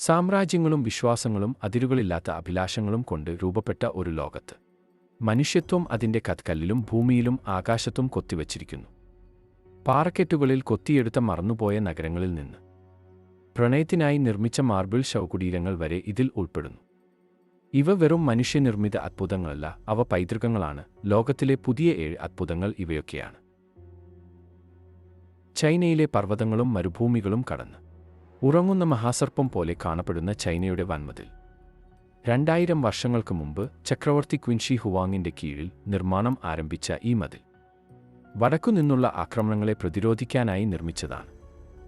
സാമ്രാജ്യങ്ങളും വിശ്വാസങ്ങളും അതിരുകളില്ലാത്ത അഭിലാഷങ്ങളും കൊണ്ട് രൂപപ്പെട്ട ഒരു ലോകത്ത് മനുഷ്യത്വം അതിന്റെ കത്കല്ലിലും ഭൂമിയിലും ആകാശത്തും കൊത്തിവച്ചിരിക്കുന്നു. പാറക്കെട്ടുകളിൽ കൊത്തിയെടുത്ത മറന്നുപോയ നഗരങ്ങളിൽ നിന്ന് പ്രണയത്തിനായി നിർമ്മിച്ച മാർബിൾ ശവകുടീരങ്ങൾ വരെ ഇതിൽ ഉൾപ്പെടുന്നു. ഇവ വെറും മനുഷ്യനിർമ്മിത അത്ഭുതങ്ങളല്ല, അവ പൈതൃകങ്ങളാണ്. ലോകത്തിലെ പുതിയ 7 അത്ഭുതങ്ങൾ ഇവയൊക്കെയാണ്. ചൈനയിലെ പർവ്വതങ്ങളും മരുഭൂമികളും കടന്ന് ഉറങ്ങുന്ന മഹാസർപ്പം പോലെ കാണപ്പെടുന്ന ചൈനയുടെ വൻമതിൽ 2000 വർഷങ്ങൾക്ക് മുമ്പ് ചക്രവർത്തി ക്വിൻഷി ഹുവാങ്ങിന്റെ കീഴിൽ നിർമ്മാണം ആരംഭിച്ച ഈ മതിൽ വടക്കുനിന്നുള്ള ആക്രമണങ്ങളെ പ്രതിരോധിക്കാനായി നിർമ്മിച്ചതാണ്.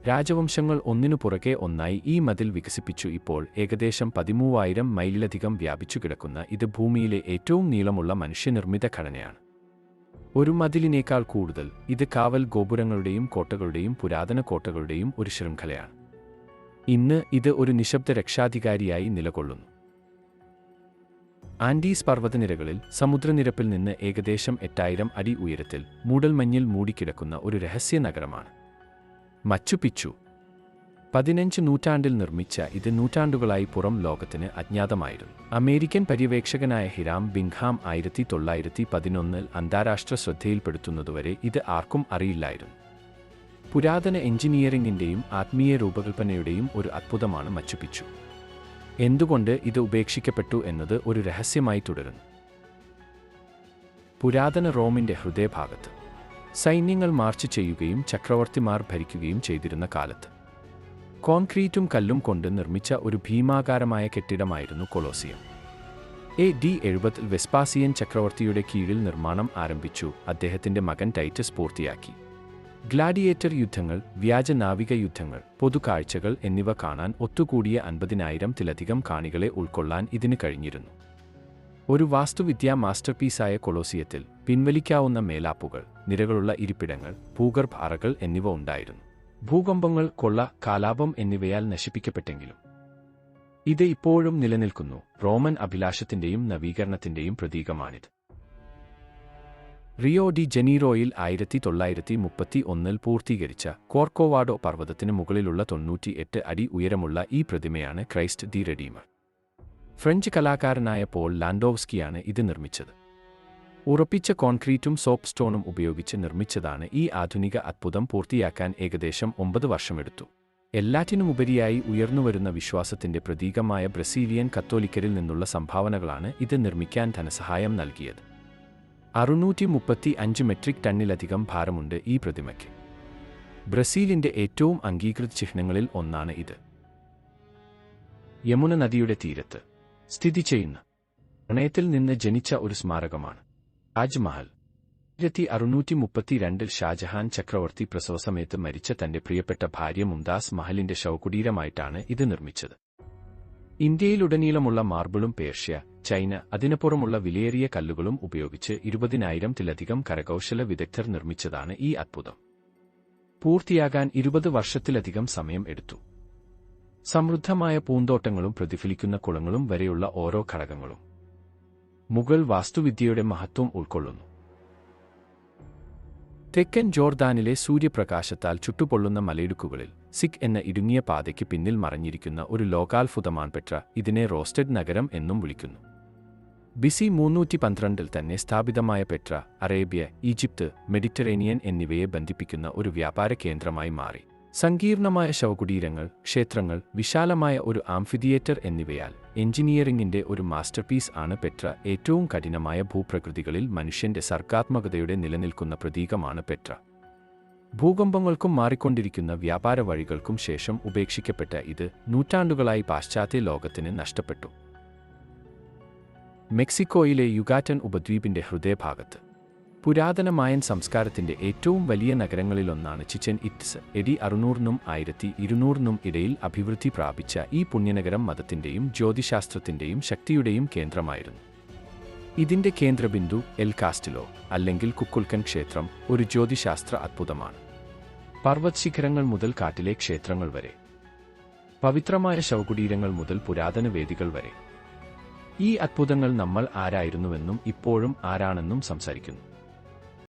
രാജവംശങ്ങൾ ഒന്നിനു പുറകെ ഒന്നായി ഈ മതിൽ വികസിപ്പിച്ചു. ഇപ്പോൾ ഏകദേശം 13,000 മൈലിലധികം വ്യാപിച്ചു കിടക്കുന്ന ഇത് ഭൂമിയിലെ ഏറ്റവും നീളമുള്ള മനുഷ്യനിർമ്മിത ഘടനയാണ്. ഒരു മതിലിനേക്കാൾ കൂടുതൽ ഇത് കാവൽ ഗോപുരങ്ങളുടെയും കോട്ടകളുടെയും പുരാതന കോട്ടകളുടെയും ഒരു ശൃംഖലയാണ്. ഇന്ന് ഇത് ഒരു നിശബ്ദ രക്ഷാധികാരിയായി നിലകൊള്ളുന്നു. ആൻഡീസ് പർവ്വതനിരകളിൽ സമുദ്രനിരപ്പിൽ നിന്ന് ഏകദേശം 8000 അടി ഉയരത്തിൽ മൂടൽമഞ്ഞിൽ മൂടിക്കിടക്കുന്ന ഒരു രഹസ്യ നഗരമാണ് മച്ചു പിച്ചു. 15 നൂറ്റാണ്ടിൽ നിർമ്മിച്ച ഇത് നൂറ്റാണ്ടുകളായി പുറം ലോകത്തിന് അജ്ഞാതമായിരുന്നു. അമേരിക്കൻ പര്യവേക്ഷകനായ ഹിരാം ബിങ്ഹാം 1911 അന്താരാഷ്ട്ര ശ്രദ്ധയിൽപ്പെടുത്തുന്നതുവരെ ഇത് ആർക്കും അറിയില്ലായിരുന്നു. പുരാതന എഞ്ചിനീയറിംഗിന്റെയും ആത്മീയ രൂപകൽപ്പനയുടെയും ഒരു അത്ഭുതമാണ് മച്ചു പിച്ചു. എന്തുകൊണ്ട് ഇത് ഉപേക്ഷിക്കപ്പെട്ടു എന്നത് ഒരു രഹസ്യമായി തുടരുന്നു. പുരാതന റോമിന്റെ ഹൃദയഭാഗത്ത് സൈന്യങ്ങൾ മാർച്ച് ചെയ്യുകയും ചക്രവർത്തിമാർ ഭരിക്കുകയും ചെയ്തിരുന്ന കാലത്ത് കോൺക്രീറ്റും കല്ലും കൊണ്ട് നിർമ്മിച്ച ഒരു ഭീമാകാരമായ കെട്ടിടമായിരുന്നു കൊളോസിയം. AD 70 വെസ്പാസിയൻ ചക്രവർത്തിയുടെ കീഴിൽ നിർമ്മാണം ആരംഭിച്ചു. അദ്ദേഹത്തിന്റെ മകൻ ടൈറ്റസ് പൂർത്തിയാക്കി. ഗ്ലാഡിയേറ്റർ യുദ്ധങ്ങൾ, വ്യാജ നാവിക യുദ്ധങ്ങൾ, പൊതുകാഴ്ചകൾ എന്നിവ കാണാൻ ഒത്തുകൂടിയ 50,000-ത്തിലധികം കാണികളെ ഉൾക്കൊള്ളാൻ ഇതിന് കഴിഞ്ഞിരുന്നു. ഒരു വാസ്തുവിദ്യാ മാസ്റ്റർപീസായ കൊളോസിയത്തിൽ പിൻവലിക്കാവുന്ന മേലാപ്പുകൾ, നിരകളുള്ള ഇരിപ്പിടങ്ങൾ, ഭൂഗർഭ അറകൾ എന്നിവ ഉണ്ടായിരുന്നു. ഭൂകമ്പങ്ങൾ, കൊള്ള, കാലാപം എന്നിവയാൽ നശിപ്പിക്കപ്പെട്ടെങ്കിലും ഇത് ഇപ്പോഴും നിലനിൽക്കുന്നു. റോമൻ അഭിലാഷത്തിന്റെയും നവീകരണത്തിന്റെയും പ്രതീകമാണിത്. റിയോ ഡി ജനീറോയിൽ 1931 പൂർത്തീകരിച്ച കോർക്കോവാഡോ പർവ്വതത്തിന് മുകളിലുള്ള 98 അടി ഉയരമുള്ള ഈ പ്രതിമയാണ് ക്രൈസ്റ്റ് ദി റെഡീമർ. ഫ്രഞ്ച് കലാകാരനായ പോൾ ലാൻഡോവ്സ്കിയാണ് ഇത് നിർമ്മിച്ചത്. ഉറപ്പിച്ച കോൺക്രീറ്റും സോപ്പ് സ്റ്റോണും ഉപയോഗിച്ച് നിർമ്മിച്ചതാണ് ഈ ആധുനിക അത്ഭുതം. പൂർത്തിയാക്കാൻ ഏകദേശം 9 വർഷമെടുത്തു. എല്ലാറ്റിനുമുപരിയായി ഉയർന്നുവരുന്ന വിശ്വാസത്തിന്റെ പ്രതീകമായ ബ്രസീലിയൻ കത്തോലിക്കരിൽ നിന്നുള്ള സംഭാവനകളാണ് ഇത് നിർമ്മിക്കാൻ ധനസഹായം നൽകിയത്. 635 മെട്രിക് ടണ്ണിലധികം ഭാരമുണ്ട് ഈ പ്രതിമയ്ക്ക്. ബ്രസീലിന്റെ ഏറ്റവും അംഗീകൃത ചിഹ്നങ്ങളിൽ ഒന്നാണ് ഇത്. യമുന നദിയുടെ തീരത്ത് സ്ഥിതി ചെയ്യുന്ന പ്രണയത്തിൽ നിന്ന് ജനിച്ച ഒരു സ്മാരകമാണ് താജ്മഹൽ. 1632 ഷാജഹാൻ ചക്രവർത്തി പ്രസവസമയത്ത് മരിച്ച തന്റെ പ്രിയപ്പെട്ട ഭാര്യ മുംതാസ് മഹലിന്റെ ശവകുടീരമായിട്ടാണ് ഇത് നിർമ്മിച്ചത്. ഇന്ത്യയിലുടനീളമുള്ള മാർബിളും പേർഷ്യ, ചൈന, അതിനപ്പുറമുള്ള വിലയേറിയ കല്ലുകളും ഉപയോഗിച്ച് 20,000-ത്തിലധികം കരകൗശല വിദഗ്ധർ നിർമ്മിച്ചതാണ് ഈ അത്ഭുതം. പൂർത്തിയാകാൻ 20 വർഷത്തിലധികം സമയം എടുത്തു. സമൃദ്ധമായ പൂന്തോട്ടങ്ങളും പ്രതിഫലിക്കുന്ന കുളങ്ങളും വരെയുള്ള ഓരോ ഘടകങ്ങളും മുഗൾ വാസ്തുവിദ്യയുടെ മഹത്വം ഉൾക്കൊള്ളുന്നു. തെക്കൻ ജോർദാനിലെ സൂര്യപ്രകാശത്താൽ ചുട്ടുപൊള്ളുന്ന മലയിടുക്കുകളിൽ സിക് എന്ന ഇടുങ്ങിയ പാതയ്ക്ക് പിന്നിൽ മറഞ്ഞിരിക്കുന്ന ഒരു ലോകാത്ഭുതമാണ് പെട്ര. ഇതിനെ റോസ്റ്റഡ് നഗരം എന്നും വിളിക്കുന്നു. BC 312 തന്നെ സ്ഥാപിതമായ പെട്ര അറേബ്യ, ഈജിപ്ത്, മെഡിറ്ററേനിയൻ എന്നിവയെ ബന്ധിപ്പിക്കുന്ന ഒരു വ്യാപാര കേന്ദ്രമായി മാറി. സങ്കീർണമായ ശവകുടീരങ്ങൾ, ക്ഷേത്രങ്ങൾ, വിശാലമായ ഒരു ആംഫിതിയേറ്റർ എന്നിവയാൽ എഞ്ചിനീയറിംഗിന്റെ ഒരു മാസ്റ്റർപീസ് ആണ് പെട്ര. ഏറ്റവും കഠിനമായ ഭൂപ്രകൃതികളിൽ മനുഷ്യന്റെ സർഗാത്മകതയുടെ നിലനിൽക്കുന്ന പ്രതീകമാണ് പെട്ര. ഭൂകമ്പങ്ങൾക്കും മാറിക്കൊണ്ടിരിക്കുന്ന വ്യാപാര വഴികൾക്കും ശേഷം ഉപേക്ഷിക്കപ്പെട്ട ഇത് നൂറ്റാണ്ടുകളായി പാശ്ചാത്യ ലോകത്തിന് നഷ്ടപ്പെട്ടു. മെക്സിക്കോയിലെ യുഗാറ്റൻ ഉപദ്വീപിന്റെ ഹൃദയഭാഗത്ത് പുരാതന മായൻ സംസ്കാരത്തിന്റെ ഏറ്റവും വലിയ നഗരങ്ങളിലൊന്നാണ് ചിച്ചൻ ഇറ്റ്സ. AD 600-നും 1200-നും ഇടയിൽ അഭിവൃദ്ധി പ്രാപിച്ച ഈ പുണ്യനഗരം മതത്തിന്റെയും ജ്യോതിശാസ്ത്രത്തിന്റെയും ശക്തിയുടെയും കേന്ദ്രമായിരുന്നു. ഇതിന്റെ കേന്ദ്രബിന്ദു എൽ കാസ്റ്റിലോ അല്ലെങ്കിൽ കുക്കുൽക്കൻ ക്ഷേത്രം ഒരു ജ്യോതിശാസ്ത്ര അത്ഭുതമാണ്. പർവ്വത് ശിഖരങ്ങൾ മുതൽ കാട്ടിലെ ക്ഷേത്രങ്ങൾ വരെ, പവിത്രമായ ശവകുടീരങ്ങൾ മുതൽ പുരാതന വേദികൾ വരെ, ഈ അത്ഭുതങ്ങൾ നമ്മൾ ആരായിരുന്നുവെന്നും ഇപ്പോഴും ആരാണെന്നും സംസാരിക്കുന്നു.